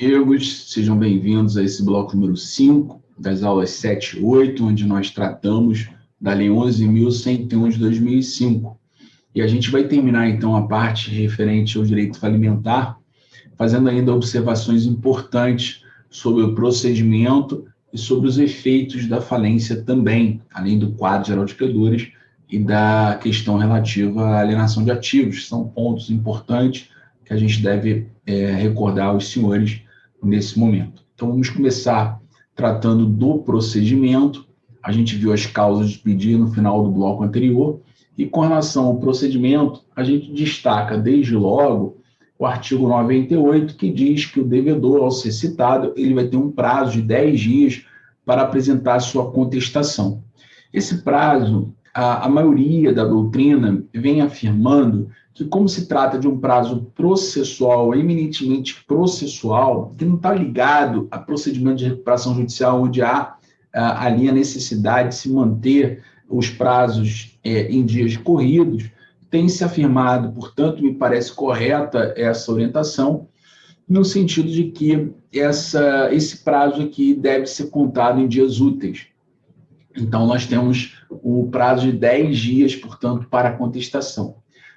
amigos, sejam bem-vindos a esse bloco número 5 das aulas 7 e 8, onde nós tratamos da Lei 11.101 de 2005. E a gente vai terminar, então, a parte referente ao direito falimentar, fazendo ainda observações importantes sobre o procedimento e sobre os efeitos da falência também, além do quadro geral de credores e da questão relativa à alienação de ativos. São pontos importantes que a gente deve recordar aos senhores nesse momento. Então, vamos começar tratando do procedimento. A gente viu as causas de pedido no final do bloco anterior, e com relação ao procedimento, a gente destaca desde logo o artigo 98, que diz que o devedor, ao ser citado, ele vai ter um prazo de 10 dias para apresentar a sua contestação. Esse prazo, a maioria da doutrina vem afirmando que, como se trata de um prazo processual, eminentemente processual, que não está ligado a procedimento de recuperação judicial, onde há ali a necessidade de se manter os prazos em dias corridos, tem se afirmado, portanto, me parece correta essa orientação, no sentido de que esse prazo aqui deve ser contado em dias úteis. Então, nós temos o prazo de 10 dias, portanto, para a contestação.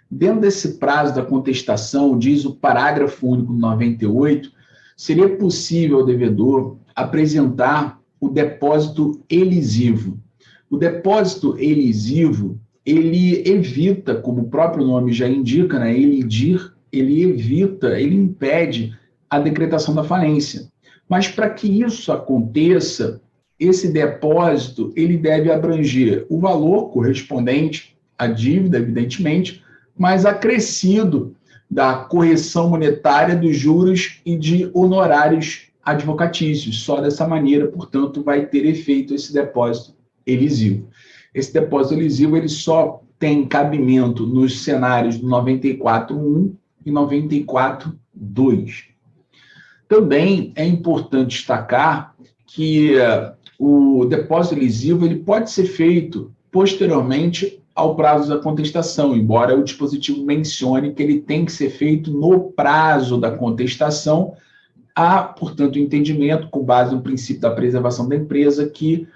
Dentro desse prazo da contestação, diz o parágrafo único 98, seria possível ao devedor apresentar o depósito elisivo. O depósito elisivo, ele evita, como o próprio nome já indica, né, elidir, ele impede a decretação da falência. Mas para que isso aconteça, esse depósito, ele deve abranger o valor correspondente à dívida, evidentemente, mas acrescido da correção monetária dos juros e de honorários advocatícios. Só dessa maneira, portanto, vai ter efeito esse depósito elisivo. Esse depósito elisivo ele só tem cabimento nos cenários do 94.1 e 94.2. Também é importante destacar que o depósito elisivo ele pode ser feito posteriormente ao prazo da contestação, embora o dispositivo mencione que ele tem que ser feito no prazo da contestação. Há, portanto, entendimento, com base no princípio da preservação da empresa, que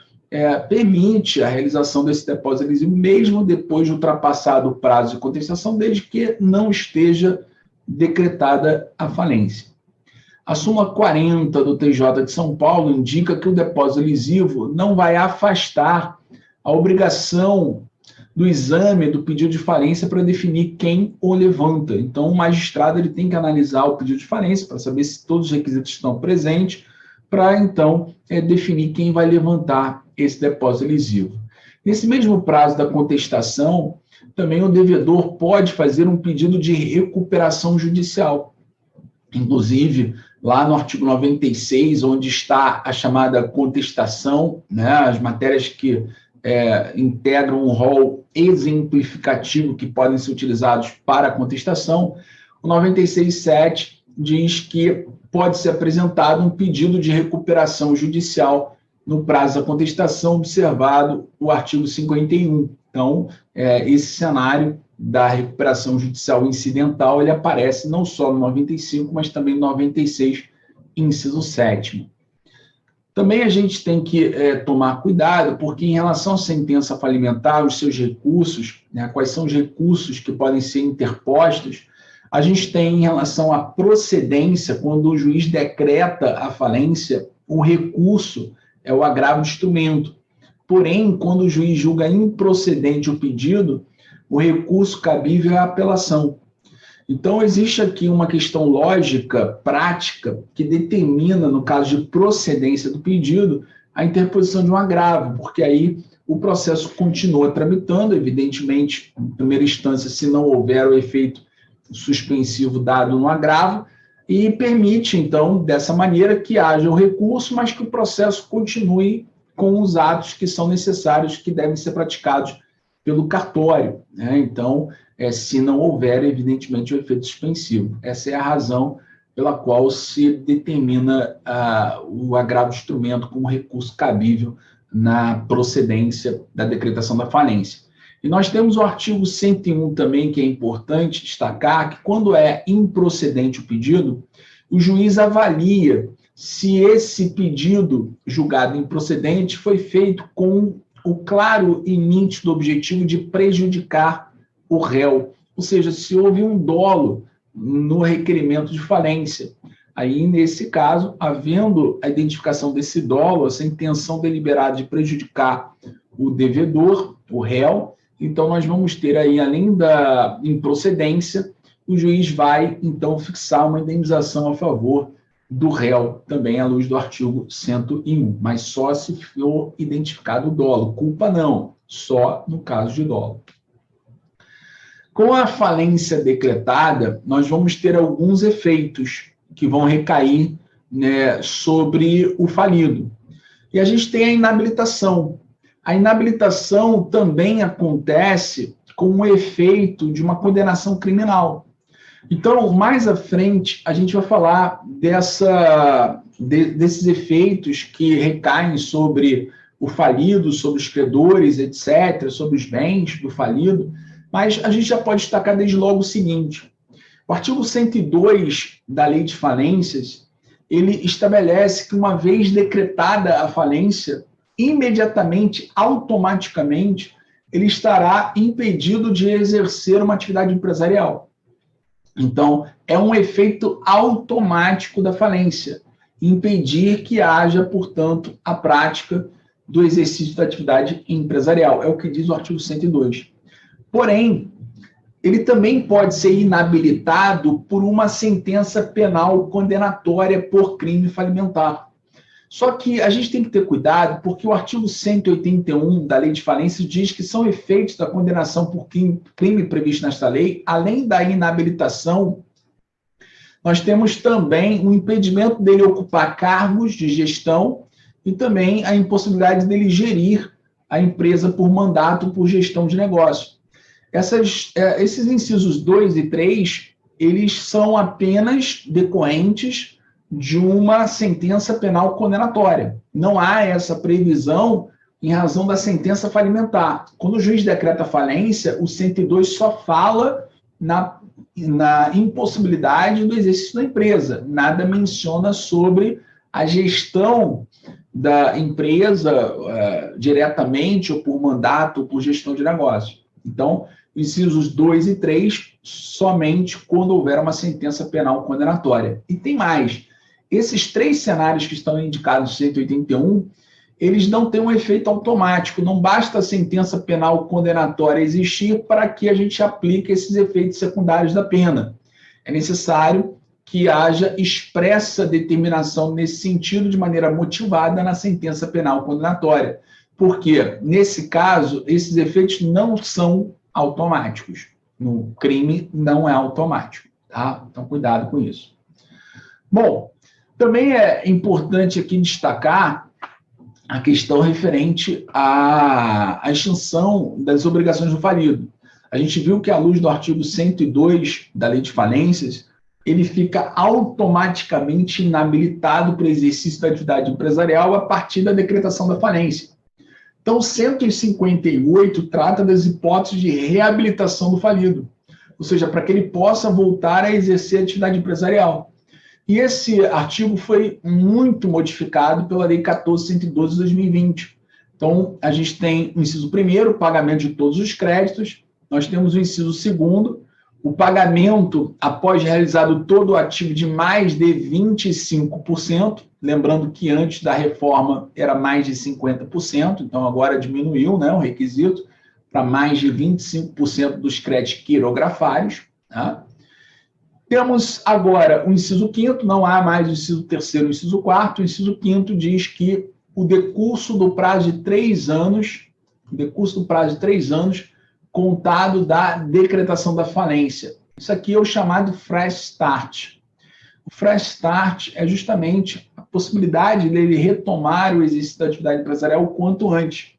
permite a realização desse depósito elisivo, mesmo depois de ultrapassado o prazo de contestação, desde que não esteja decretada a falência. A súmula 40 do TJ de São Paulo indica que o depósito elisivo não vai afastar a obrigação do exame do pedido de falência para definir quem o levanta. Então, o magistrado ele tem que analisar o pedido de falência para saber se todos os requisitos estão presentes, para, então, definir quem vai levantar esse depósito elisivo. Nesse mesmo prazo da contestação, também o devedor pode fazer um pedido de recuperação judicial. Inclusive, lá no artigo 96, onde está a chamada contestação, né, as matérias que integram um rol exemplificativo que podem ser utilizados para a contestação, o 96.7 diz que pode ser apresentado um pedido de recuperação judicial no prazo da contestação, observado o artigo 51. Então, esse cenário da recuperação judicial incidental, ele aparece não só no 95, mas também no 96, inciso 7º. Também a gente tem que tomar cuidado, porque em relação à sentença falimentar, os seus recursos, né, quais são os recursos que podem ser interpostos, a gente tem em relação à procedência, quando o juiz decreta a falência, o recurso é o agravo de instrumento. Porém, quando o juiz julga improcedente o pedido, o recurso cabível é a apelação. Então, existe aqui uma questão lógica, prática, que determina, no caso de procedência do pedido, a interposição de um agravo, porque aí o processo continua tramitando, evidentemente, em primeira instância, se não houver o efeito suspensivo dado no agravo, e permite, então, dessa maneira, que haja o recurso, mas que o processo continue com os atos que são necessários, que devem ser praticados pelo cartório, né? Então, se não houver, evidentemente, o efeito suspensivo. Essa é a razão pela qual se determina o agravo de instrumento como recurso cabível na procedência da decretação da falência. E nós temos o artigo 101 também, que é importante destacar, que quando é improcedente o pedido, o juiz avalia se esse pedido julgado improcedente foi feito com o claro e nítido objetivo de prejudicar o réu, ou seja, se houve um dolo no requerimento de falência. Aí, nesse caso, havendo a identificação desse dolo, essa intenção deliberada de prejudicar o devedor, o réu, então nós vamos ter aí, além da improcedência, o juiz vai, então, fixar uma indenização a favor do réu, também à luz do artigo 101, mas só se for identificado o dolo. Culpa não, só no caso de dolo. Com a falência decretada, nós vamos ter alguns efeitos que vão recair, né, sobre o falido. E a gente tem a inabilitação. A inabilitação também acontece com o efeito de uma condenação criminal. Então, mais à frente, a gente vai falar desses efeitos que recaem sobre o falido, sobre os credores, etc., sobre os bens do falido, mas a gente já pode destacar desde logo o seguinte: o artigo 102 da Lei de Falências, ele estabelece que, uma vez decretada a falência, imediatamente, automaticamente, ele estará impedido de exercer uma atividade empresarial. Então, é um efeito automático da falência, impedir que haja, portanto, a prática do exercício da atividade empresarial. É o que diz o artigo 102. Porém, ele também pode ser inabilitado por uma sentença penal condenatória por crime falimentar. Só que a gente tem que ter cuidado, porque o artigo 181 da Lei de Falências diz que são efeitos da condenação por crime previsto nesta lei, além da inabilitação, nós temos também o impedimento dele ocupar cargos de gestão e também a impossibilidade dele gerir a empresa por mandato, por gestão de negócio. Esses incisos 2 e 3, eles são apenas decorrentes de uma sentença penal condenatória. Não há essa previsão em razão da sentença falimentar. Quando o juiz decreta falência, o 102 só fala na impossibilidade do exercício da empresa. Nada menciona sobre a gestão da empresa diretamente, ou por mandato, ou por gestão de negócio. Então, incisos 2 e 3, somente quando houver uma sentença penal condenatória. E tem mais. Esses 3 cenários que estão indicados no 181, eles não têm um efeito automático. Não basta a sentença penal condenatória existir para que a gente aplique esses efeitos secundários da pena. É necessário que haja expressa determinação nesse sentido, de maneira motivada, na sentença penal condenatória. Porque, nesse caso, esses efeitos não são automáticos. No crime, não é automático. Tá? Então, cuidado com isso. Bom, também é importante aqui destacar a questão referente à extinção das obrigações do falido. A gente viu que, à luz do artigo 102 da Lei de Falências, ele fica automaticamente inabilitado para o exercício da atividade empresarial a partir da decretação da falência. Então, 158 trata das hipóteses de reabilitação do falido, ou seja, para que ele possa voltar a exercer a atividade empresarial. E esse artigo foi muito modificado pela Lei 14.112 de 2020. Então, a gente tem o inciso 1º, o pagamento de todos os créditos. Nós temos o inciso 2º, o pagamento após realizado todo o ativo de mais de 25%. Lembrando que antes da reforma era mais de 50%, então agora diminuiu, né, o requisito para mais de 25% dos créditos quirografários. Tá? Temos agora o inciso 5º, não há mais o inciso 3º e o inciso 4º. O inciso 5º diz que o decurso do prazo de 3 anos, contado da decretação da falência. Isso aqui é o chamado fresh start. O fresh start é justamente a possibilidade dele retomar o exercício da atividade empresarial o quanto antes.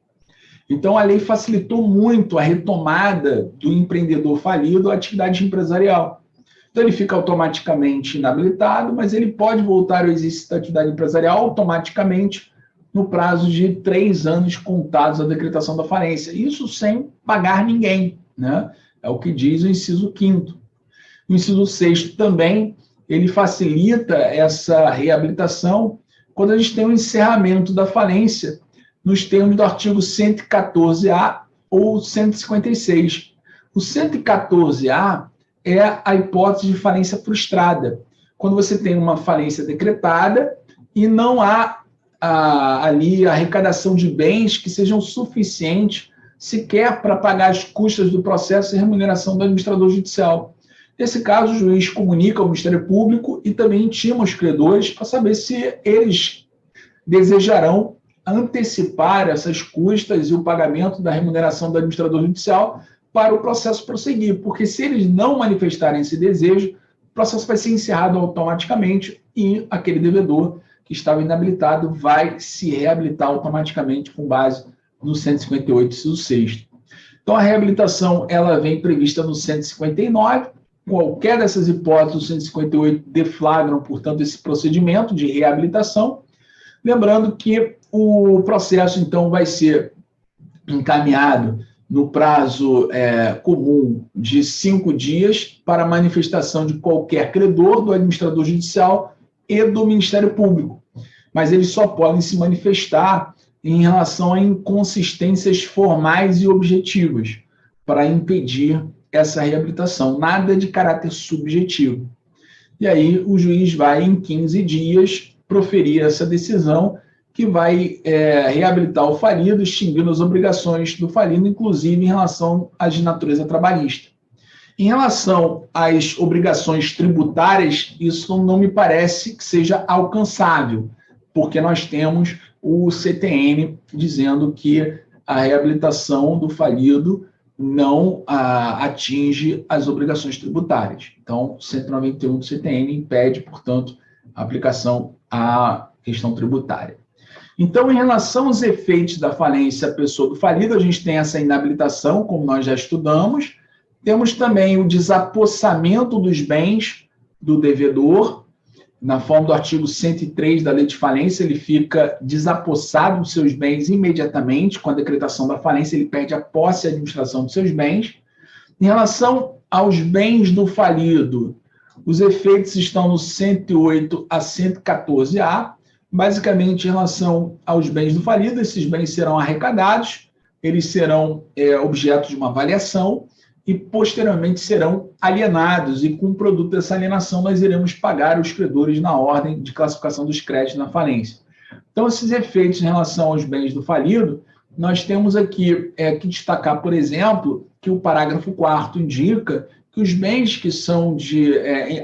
Então, a lei facilitou muito a retomada do empreendedor falido à atividade empresarial. Então, ele fica automaticamente inabilitado, mas ele pode voltar ao exercício da atividade empresarial automaticamente no prazo de 3 anos contados da decretação da falência. Isso sem pagar ninguém, né? É o que diz o inciso 5º. O inciso 6º também ele facilita essa reabilitação quando a gente tem o encerramento da falência nos termos do artigo 114A ou 156. O 114A é a hipótese de falência frustrada, quando você tem uma falência decretada e não há ali a arrecadação de bens que sejam suficientes sequer para pagar as custas do processo e remuneração do administrador judicial. Nesse caso, o juiz comunica ao Ministério Público e também intima os credores para saber se eles desejarão antecipar essas custas e o pagamento da remuneração do administrador judicial para o processo prosseguir, porque se eles não manifestarem esse desejo, o processo vai ser encerrado automaticamente e aquele devedor que estava inabilitado vai se reabilitar automaticamente com base no 158, inciso 6º. Então, a reabilitação ela vem prevista no 159. Qualquer dessas hipóteses, o 158 deflagram, portanto, esse procedimento de reabilitação. Lembrando que o processo, então, vai ser encaminhado no prazo comum de 5 dias para a manifestação de qualquer credor, do administrador judicial e do Ministério Público. Mas eles só podem se manifestar em relação a inconsistências formais e objetivas para impedir essa reabilitação, nada de caráter subjetivo. E aí o juiz vai, em 15 dias, proferir essa decisão que vai reabilitar o falido, extinguindo as obrigações do falido, inclusive em relação às de natureza trabalhista. Em relação às obrigações tributárias, isso não me parece que seja alcançável, porque nós temos o CTN dizendo que a reabilitação do falido não atinge as obrigações tributárias. Então, 191 do CTN impede, portanto, a aplicação à questão tributária. Então, em relação aos efeitos da falência pessoa do falido, a gente tem essa inabilitação, como nós já estudamos. Temos também o desapossamento dos bens do devedor. Na forma do artigo 103 da Lei de Falência, ele fica desapossado dos seus bens imediatamente. Com a decretação da falência, ele perde a posse e a administração dos seus bens. Em relação aos bens do falido, os efeitos estão no 108 a 114A. Basicamente, em relação aos bens do falido, esses bens serão arrecadados, eles serão objeto de uma avaliação e, posteriormente, serão alienados. E, com o produto dessa alienação, nós iremos pagar os credores na ordem de classificação dos créditos na falência. Então, esses efeitos em relação aos bens do falido, nós temos aqui que destacar, por exemplo, que o parágrafo 4º indica que os bens que são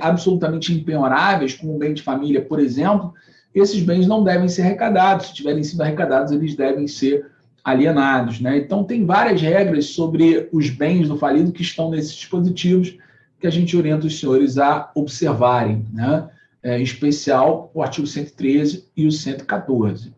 absolutamente impenhoráveis, como o bem de família, por exemplo, esses bens não devem ser arrecadados. Se tiverem sido arrecadados, eles devem ser alienados, né? Então, tem várias regras sobre os bens do falido que estão nesses dispositivos que a gente orienta os senhores a observarem, né? Em especial o artigo 113 e o 114.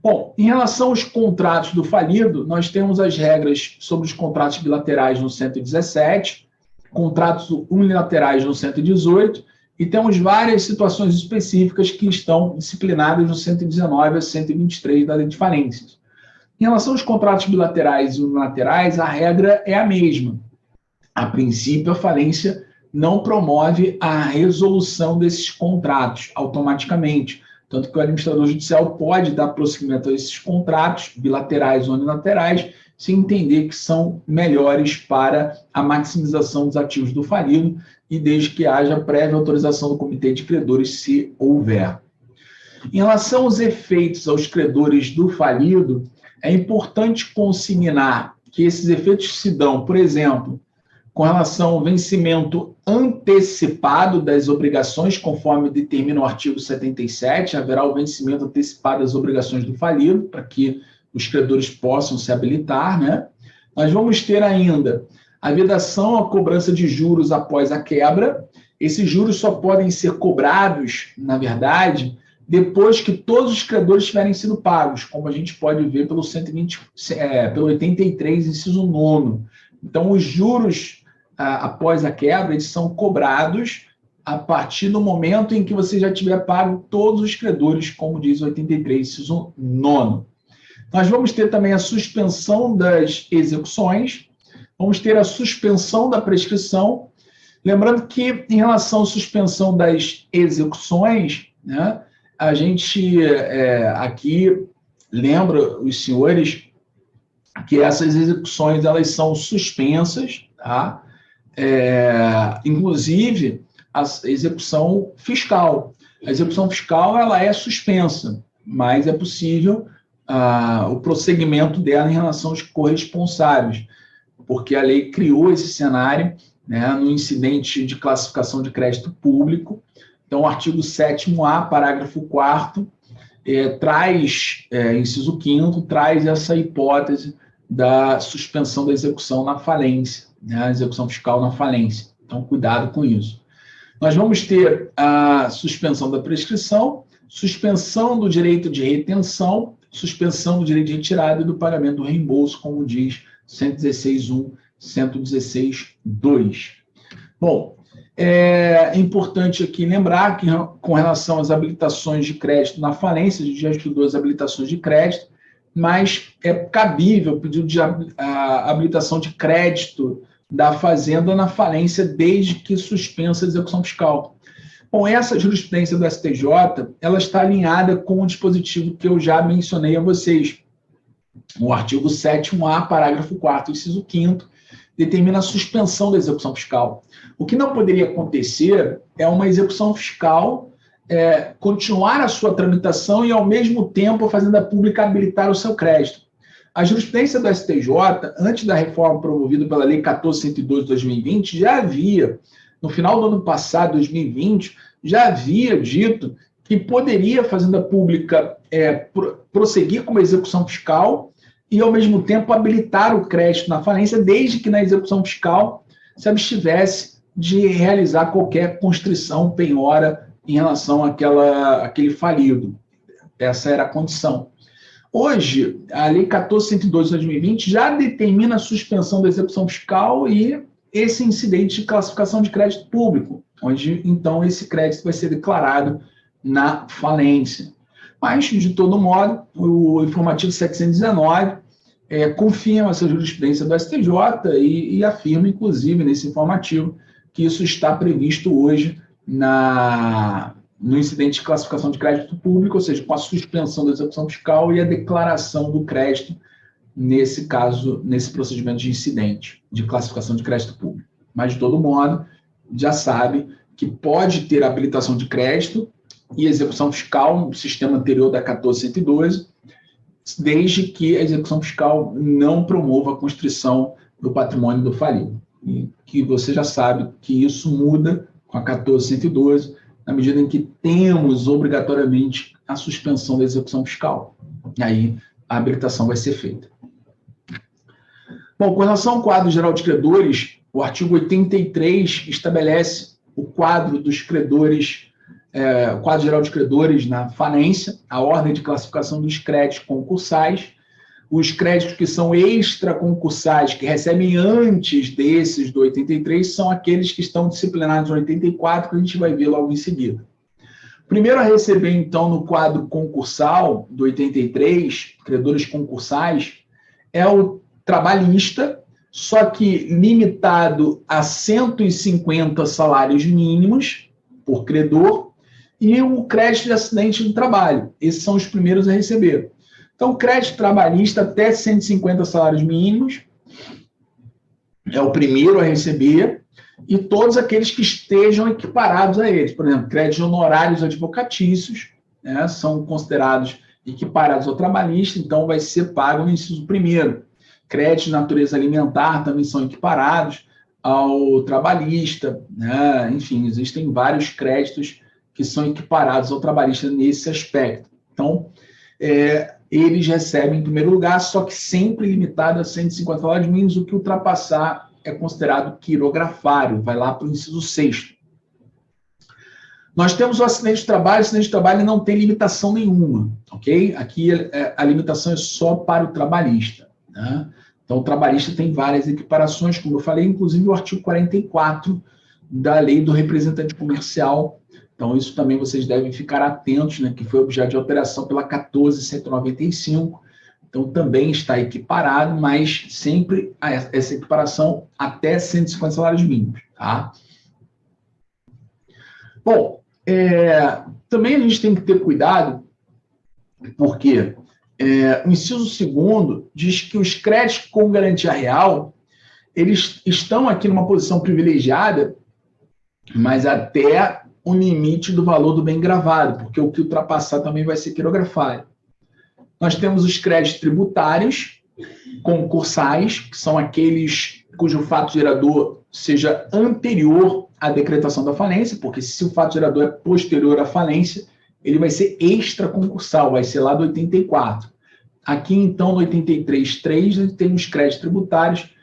Bom, em relação aos contratos do falido, nós temos as regras sobre os contratos bilaterais no 117, contratos unilaterais no 118, e temos várias situações específicas que estão disciplinadas no 119 a 123 da Lei de Falências. Em relação aos contratos bilaterais e unilaterais, a regra é a mesma. A princípio, a falência não promove a resolução desses contratos automaticamente, tanto que o administrador judicial pode dar prosseguimento a esses contratos bilaterais ou unilaterais se entender que são melhores para a maximização dos ativos do falido e desde que haja prévia autorização do comitê de credores, se houver. Em relação aos efeitos aos credores do falido, é importante consignar que esses efeitos se dão, por exemplo, com relação ao vencimento antecipado das obrigações, conforme determina o artigo 77, haverá o vencimento antecipado das obrigações do falido, para que os credores possam se habilitar, né? Nós vamos ter ainda a vedação à cobrança de juros após a quebra. Esses juros só podem ser cobrados, na verdade, depois que todos os credores tiverem sido pagos, como a gente pode ver pelo 83, inciso 9. Então, os juros após a quebra, eles são cobrados a partir do momento em que você já tiver pago todos os credores, como diz o 83, inciso 9. Nós vamos ter também a suspensão das execuções, vamos ter a suspensão da prescrição, Lembrando que, em relação à suspensão das execuções, né, a gente aqui lembra os senhores que essas execuções elas são suspensas, tá? Inclusive a execução fiscal. A execução fiscal ela é suspensa, mas é possível o prosseguimento dela em relação aos corresponsáveis, porque a lei criou esse cenário, né, no incidente de classificação de crédito público. Então, o artigo 7º-A, parágrafo 4º, traz, inciso 5º, traz essa hipótese da suspensão da execução na falência, né, a execução fiscal na falência. Então, cuidado com isso. Nós vamos ter a suspensão da prescrição, suspensão do direito de retenção, suspensão do direito de retirada e do pagamento do reembolso, como diz 116.1, 116.2. Bom, é importante aqui lembrar que, com relação às habilitações de crédito na falência, a gente já estudou as habilitações de crédito, mas é cabível o pedido de habilitação de crédito da Fazenda na falência, desde que suspensa a execução fiscal. Bom, essa jurisprudência do STJ, ela está alinhada com o dispositivo que eu já mencionei a vocês. O artigo 7º-A, parágrafo 4º, inciso 5º, determina a suspensão da execução fiscal. O que não poderia acontecer é uma execução fiscal continuar a sua tramitação e, ao mesmo tempo, a Fazenda Pública habilitar o seu crédito. A jurisprudência do STJ, antes da reforma promovida pela Lei 14.102 de 2020, já havia, no final do ano passado, 2020, já havia dito que poderia a Fazenda Pública prosseguir com uma execução fiscal e, ao mesmo tempo, habilitar o crédito na falência, desde que na execução fiscal se abstivesse de realizar qualquer constrição, penhora em relação àquele falido. Essa era a condição. Hoje, a Lei 14.102 de 2020 já determina a suspensão da execução fiscal e esse incidente de classificação de crédito público, onde, então, esse crédito vai ser declarado na falência. Mas, de todo modo, o informativo 719 confirma essa jurisprudência do STJ e afirma, inclusive, nesse informativo, que isso está previsto hoje no incidente de classificação de crédito público, ou seja, com a suspensão da execução fiscal e a declaração do crédito, nesse caso, nesse procedimento de incidente de classificação de crédito público. Mas, de todo modo, já sabe que pode ter habilitação de crédito e execução fiscal no sistema anterior da 14.112, desde que a execução fiscal não promova a constrição do patrimônio do falido. E que você já sabe que isso muda com a 14.112, na medida em que temos obrigatoriamente a suspensão da execução fiscal. E aí a habilitação vai ser feita. Bom, com relação ao quadro geral de credores, o artigo 83 estabelece o quadro dos credores, o quadro geral de credores na falência, a ordem de classificação dos créditos concursais, os créditos que são extraconcursais, que recebem antes desses do 83, são aqueles que estão disciplinados no 84, que a gente vai ver logo em seguida. Primeiro a receber, então, no quadro concursal do 83, credores concursais, é o trabalhista, só que limitado a 150 salários mínimos por credor, e o crédito de acidente do trabalho. Esses são os primeiros a receber. Então, crédito trabalhista até 150 salários mínimos é o primeiro a receber, e todos aqueles que estejam equiparados a eles. Por exemplo, créditos honorários advocatícios, né, são considerados equiparados ao trabalhista, então vai ser pago no inciso primeiro. Créditos de natureza alimentar também são equiparados ao trabalhista, né? Enfim, existem vários créditos que são equiparados ao trabalhista nesse aspecto. Então, eles recebem em primeiro lugar, só que sempre limitado a 150 salários mínimos, o que ultrapassar é considerado quirografário, vai lá para o inciso 6º. Nós temos o acidente de trabalho não tem limitação nenhuma, ok? Aqui a limitação é só para o trabalhista, né? Então, o trabalhista tem várias equiparações, como eu falei, inclusive o artigo 44 da Lei do Representante Comercial. Então, isso também vocês devem ficar atentos, né, que foi objeto de alteração pela 14.195. Então, também está equiparado, mas sempre essa equiparação até 150 salários mínimos. Tá? Bom, também a gente tem que ter cuidado, porque o inciso 2º diz que os créditos com garantia real, eles estão aqui numa posição privilegiada, mas até o limite do valor do bem gravado, porque o que ultrapassar também vai ser quirografário. Nós temos os créditos tributários concursais, que são aqueles cujo fato gerador seja anterior à decretação da falência, porque se o fato gerador é posterior à falência, ele vai ser extraconcursal, vai ser lá do 84. Aqui, então, no 83.3, temos créditos tributários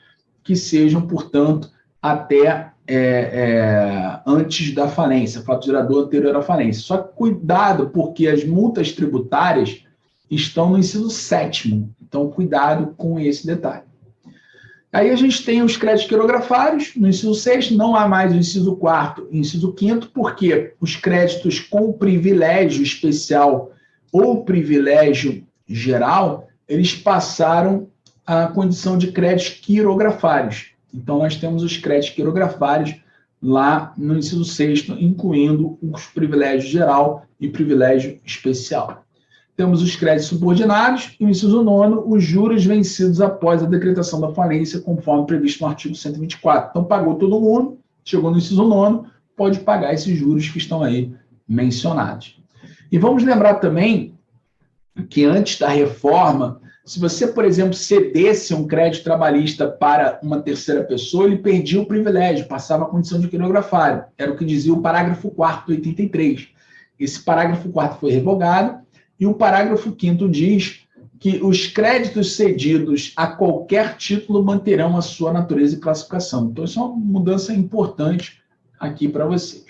que sejam, portanto, até antes da falência, fato gerador anterior à falência. Só que cuidado, porque as multas tributárias estão no inciso 7º, então cuidado com esse detalhe. Aí a gente tem os créditos quirografários, no inciso 6º, não há mais o inciso 4º e inciso 5º, porque os créditos com privilégio especial ou privilégio geral, eles passaram à condição de créditos quirografários. Então, nós temos os créditos quirografários lá no inciso 6º, incluindo os privilégios geral e privilégio especial. Temos os créditos subordinados e o inciso 9º, os juros vencidos após a decretação da falência, conforme previsto no artigo 124. Então, pagou todo mundo, chegou no inciso 9º, pode pagar esses juros que estão aí mencionados. E vamos lembrar também que antes da reforma, se você, por exemplo, cedesse um crédito trabalhista para uma terceira pessoa, ele perdia o privilégio, passava a condição de quirografário. Era o que dizia o parágrafo 4º do 83. Esse parágrafo 4º foi revogado e o parágrafo 5º diz que os créditos cedidos a qualquer título manterão a sua natureza e classificação. Então, isso é uma mudança importante aqui para vocês.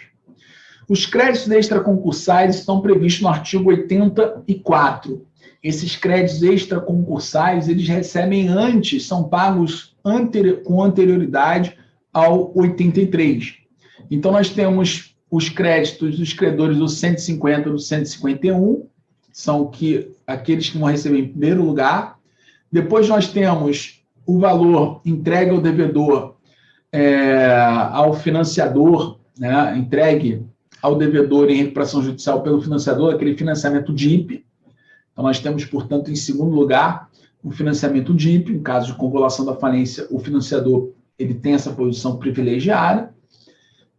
Os créditos extraconcursais estão previstos no artigo 84. Esses créditos extraconcursais, eles recebem antes, são pagos com anterioridade ao 83. Então, nós temos os créditos dos credores do 150 e do 151, são aqueles que vão receber em primeiro lugar. Depois nós temos o valor entregue ao devedor, ao financiador, né, entregue ao devedor em recuperação judicial pelo financiador, aquele financiamento DIP. Então, nós temos, portanto, em segundo lugar, o financiamento DIP. Em caso de convolução da falência, o financiador ele tem essa posição privilegiada.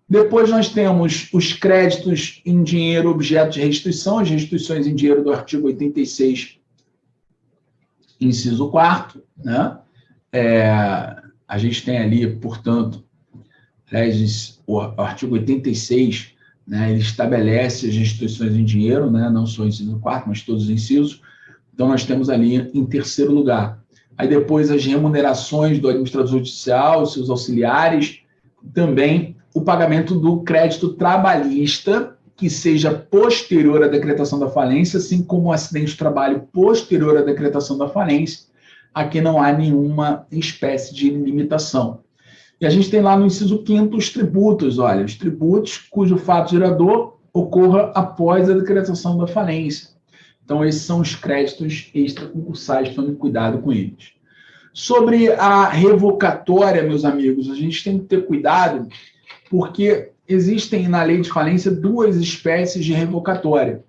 Depois, nós temos os créditos em dinheiro objeto de restituição, as restituições em dinheiro do artigo 86, inciso 4º. Né? A gente tem ali, portanto, o artigo 86, né, ele estabelece as restituições em dinheiro, né, não só o inciso 4º, mas todos os incisos. Então, nós temos ali em terceiro lugar. Aí depois as remunerações do administrador judicial, seus auxiliares, também o pagamento do crédito trabalhista, que seja posterior à decretação da falência, assim como o acidente de trabalho posterior à decretação da falência. Aqui não há nenhuma espécie de limitação. E a gente tem lá no inciso 5º os tributos, olha, os tributos cujo fato gerador ocorra após a decretação da falência. Então, esses são os créditos extraconcursais, tome cuidado com eles. Sobre a revocatória, meus amigos, a gente tem que ter cuidado, porque existem na lei de falência duas espécies de revocatória.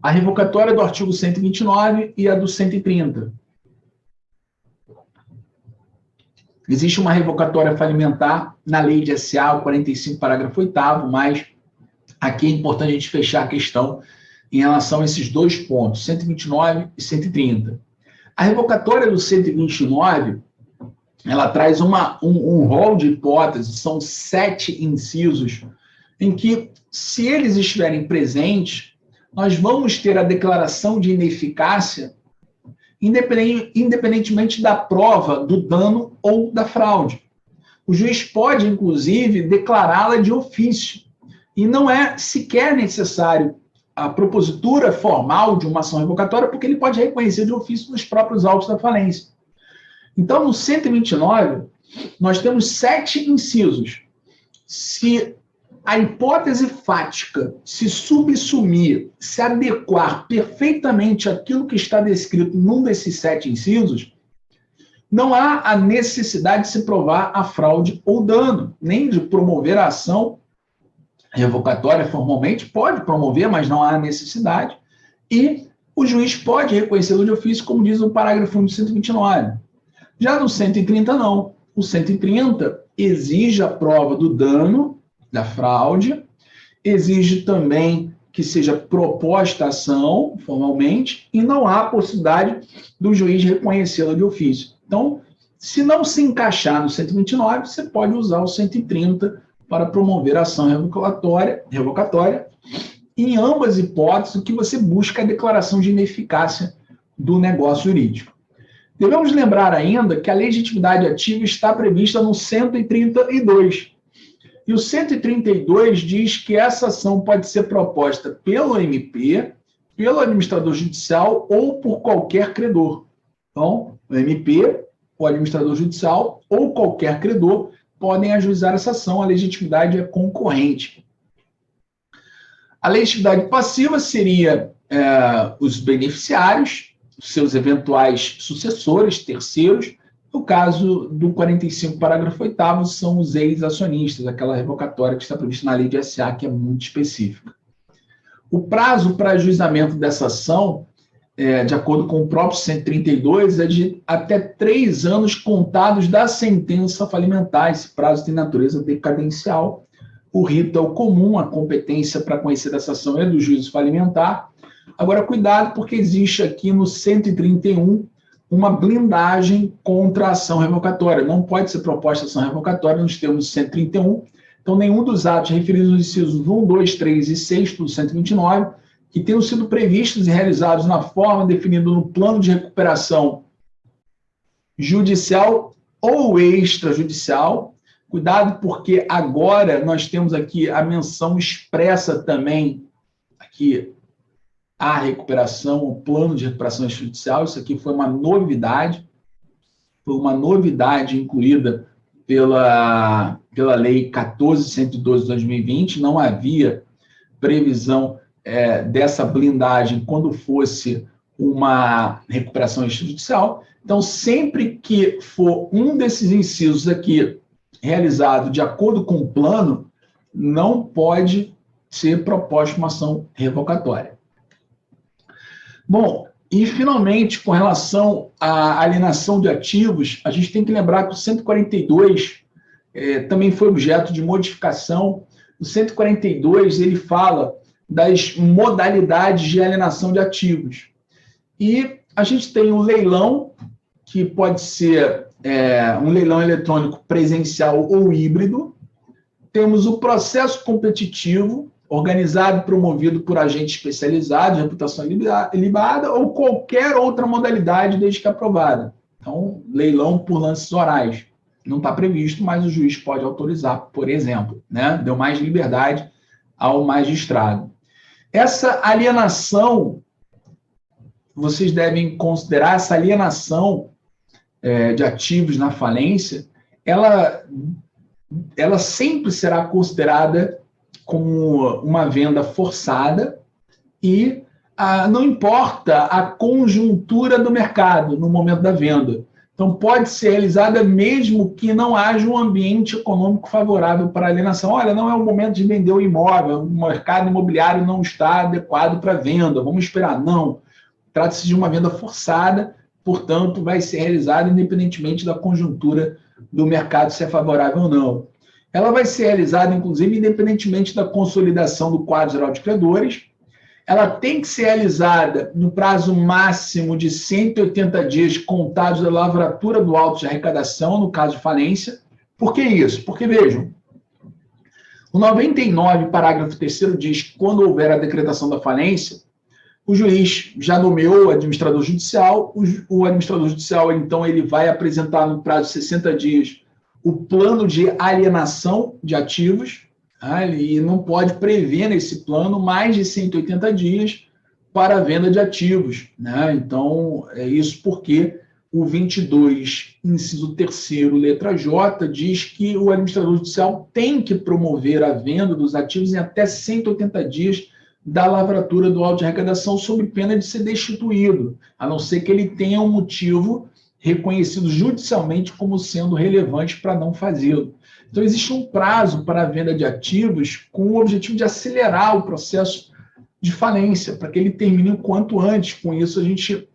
A revocatória do artigo 129 e a do 130. Existe uma revocatória falimentar na lei de SA, o 45, parágrafo 8º, mas aqui é importante a gente fechar a questão em relação a esses dois pontos, 129 e 130. A revocatória do 129, ela traz um rol de hipóteses, são 7 incisos, em que, se eles estiverem presentes, nós vamos ter a declaração de ineficácia independentemente da prova do dano ou da fraude. O juiz pode, inclusive, declará-la de ofício. E não é sequer necessário a propositura formal de uma ação revocatória, porque ele pode reconhecer de ofício nos próprios autos da falência. Então, no 129, nós temos 7 incisos. Se a hipótese fática se subsumir, se adequar perfeitamente àquilo que está descrito num desses 7 incisos, não há a necessidade de se provar a fraude ou dano, nem de promover a ação revocatória formalmente, pode promover, mas não há necessidade, e o juiz pode reconhecê-lo de ofício, como diz o parágrafo 1 do 129. Já no 130, não. O 130 exige a prova do dano, da fraude, exige também que seja proposta a ação formalmente e não há possibilidade do juiz reconhecê-la de ofício. Então, se não se encaixar no 129, você pode usar o 130 para promover a ação revocatória. Em ambas hipóteses, o que você busca é a declaração de ineficácia do negócio jurídico. Devemos lembrar ainda que a legitimidade ativa está prevista no 132. E o 132 diz que essa ação pode ser proposta pelo MP, pelo administrador judicial ou por qualquer credor. Então, o MP, o administrador judicial ou qualquer credor podem ajuizar essa ação. A legitimidade é concorrente. A legitimidade passiva seria os beneficiários, seus eventuais sucessores, terceiros. No caso do 45, parágrafo 8º, são os ex-acionistas, aquela revocatória que está prevista na lei de SA, que é muito específica. O prazo para ajuizamento dessa ação, de acordo com o próprio 132, é de até 3 anos contados da sentença falimentar. Esse prazo tem natureza decadencial. O rito é o comum, a competência para conhecer dessa ação é do juízo falimentar. Agora, cuidado, porque existe aqui no 131 uma blindagem contra a ação revocatória. Não pode ser proposta ação revocatória nos termos do 131. Então, nenhum dos atos referidos nos incisos 1, 2, 3 e 6 do 129, que tenham sido previstos e realizados na forma definida no plano de recuperação judicial ou extrajudicial. Cuidado, porque agora nós temos aqui a menção expressa também, aqui, a recuperação, o plano de recuperação extrajudicial. Isso aqui foi uma novidade incluída pela Lei 14.112 de 2020, não havia previsão dessa blindagem quando fosse uma recuperação extrajudicial. Então, sempre que for um desses incisos aqui realizado de acordo com o plano, não pode ser proposta uma ação revocatória. Bom, e finalmente, com relação à alienação de ativos, a gente tem que lembrar que o 142 também foi objeto de modificação. O 142, ele fala das modalidades de alienação de ativos. E a gente tem o leilão, que pode ser um leilão eletrônico presencial ou híbrido. Temos o processo competitivo, organizado e promovido por agente especializado, de reputação ilibada, ou qualquer outra modalidade desde que aprovada. Então, leilão por lances orais. Não está previsto, mas o juiz pode autorizar, por exemplo, né? Deu mais liberdade ao magistrado. Essa alienação, vocês devem considerar essa alienação de ativos na falência, ela sempre será considerada como uma venda forçada e não importa a conjuntura do mercado no momento da venda. Então, pode ser realizada mesmo que não haja um ambiente econômico favorável para a alienação. Olha, não é o momento de vender o imóvel, o mercado imobiliário não está adequado para venda, vamos esperar. Não, trata-se de uma venda forçada, portanto, vai ser realizada independentemente da conjuntura do mercado, se é favorável ou não. Ela vai ser realizada, inclusive, independentemente da consolidação do quadro geral de credores. Ela tem que ser realizada no prazo máximo de 180 dias contados da lavratura do auto de arrecadação, no caso de falência. Por que isso? Porque, vejam, o 99, parágrafo 3º, diz que quando houver a decretação da falência, o juiz já nomeou o administrador judicial, o administrador judicial, então, ele vai apresentar no prazo de 60 dias o plano de alienação de ativos, e não pode prever nesse plano mais de 180 dias para a venda de ativos, né? Então, é isso porque o 22, inciso 3º, letra J, diz que o administrador judicial tem que promover a venda dos ativos em até 180 dias da lavratura do auto de arrecadação, sob pena de ser destituído, a não ser que ele tenha um motivo reconhecidos judicialmente como sendo relevantes para não fazê-lo. Então, existe um prazo para a venda de ativos com o objetivo de acelerar o processo de falência, para que ele termine o quanto antes. Com isso, a gente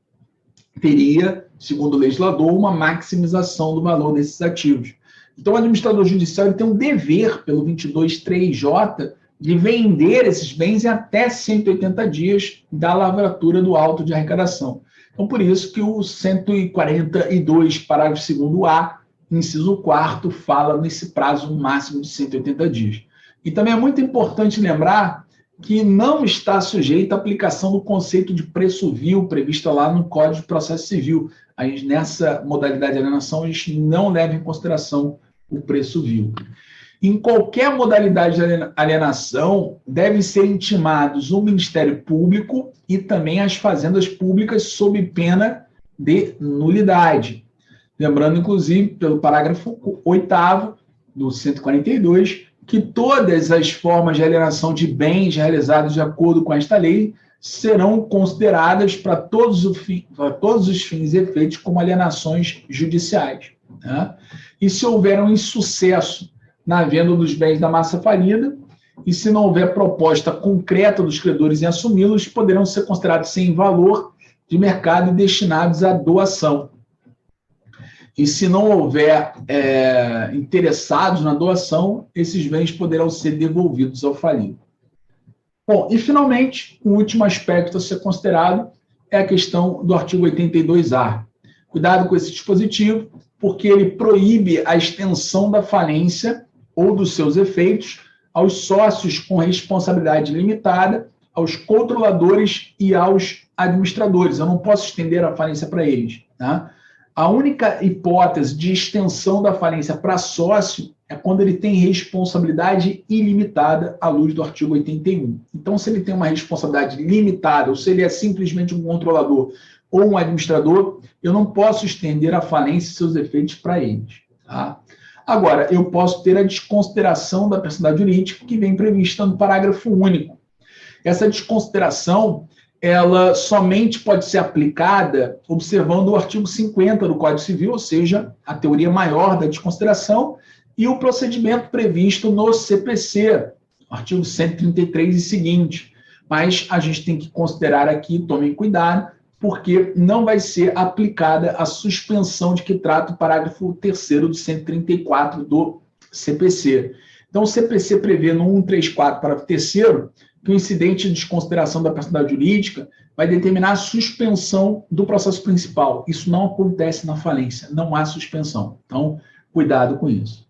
teria, segundo o legislador, uma maximização do valor desses ativos. Então, o administrador judicial ele tem um dever, pelo 22.3J, de vender esses bens em até 180 dias da lavratura do auto de arrecadação. Então, por isso que o 142, parágrafo 2º-A, inciso 4º, fala nesse prazo máximo de 180 dias. E também é muito importante lembrar que não está sujeito à aplicação do conceito de preço vil previsto lá no Código de Processo Civil. Aí, nessa modalidade de alienação, a gente não leva em consideração o preço vil. Em qualquer modalidade de alienação, devem ser intimados o Ministério Público e também as fazendas públicas sob pena de nulidade. Lembrando, inclusive, pelo parágrafo 8º do 142, que todas as formas de alienação de bens realizados de acordo com esta lei serão consideradas para todos os fins e efeitos como alienações judiciais. Né? E se houver um insucesso na venda dos bens da massa falida, e se não houver proposta concreta dos credores em assumi-los, poderão ser considerados sem valor de mercado e destinados à doação. E se não houver interessados na doação, esses bens poderão ser devolvidos ao falido. Bom, e finalmente, o último aspecto a ser considerado é a questão do artigo 82A. Cuidado com esse dispositivo, porque ele proíbe a extensão da falência ou dos seus efeitos aos sócios com responsabilidade limitada, aos controladores e aos administradores. Eu não posso estender a falência para eles. Tá? A única hipótese de extensão da falência para sócio é quando ele tem responsabilidade ilimitada à luz do artigo 81. Então, se ele tem uma responsabilidade limitada, ou se ele é simplesmente um controlador ou um administrador, eu não posso estender a falência e seus efeitos para eles. Tá? Agora, eu posso ter a desconsideração da personalidade jurídica que vem prevista no parágrafo único. Essa desconsideração, ela somente pode ser aplicada observando o artigo 50 do Código Civil, ou seja, a teoria maior da desconsideração, e o procedimento previsto no CPC, artigo 133 e seguinte. Mas a gente tem que considerar aqui, tomem cuidado, porque não vai ser aplicada a suspensão de que trata o parágrafo 3º do 134 do CPC. Então, o CPC prevê no 134, parágrafo 3º, que o incidente de desconsideração da personalidade jurídica vai determinar a suspensão do processo principal. Isso não acontece na falência, não há suspensão. Então, cuidado com isso.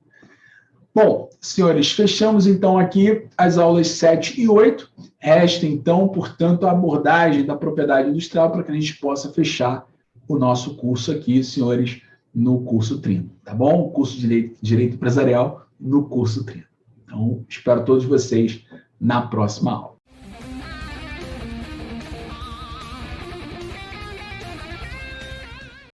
Bom, senhores, fechamos então aqui as aulas 7 e 8. Resta então, portanto, a abordagem da propriedade industrial para que a gente possa fechar o nosso curso aqui, senhores, no curso 30, tá bom? O curso de Direito Empresarial no curso 30. Então, espero todos vocês na próxima aula.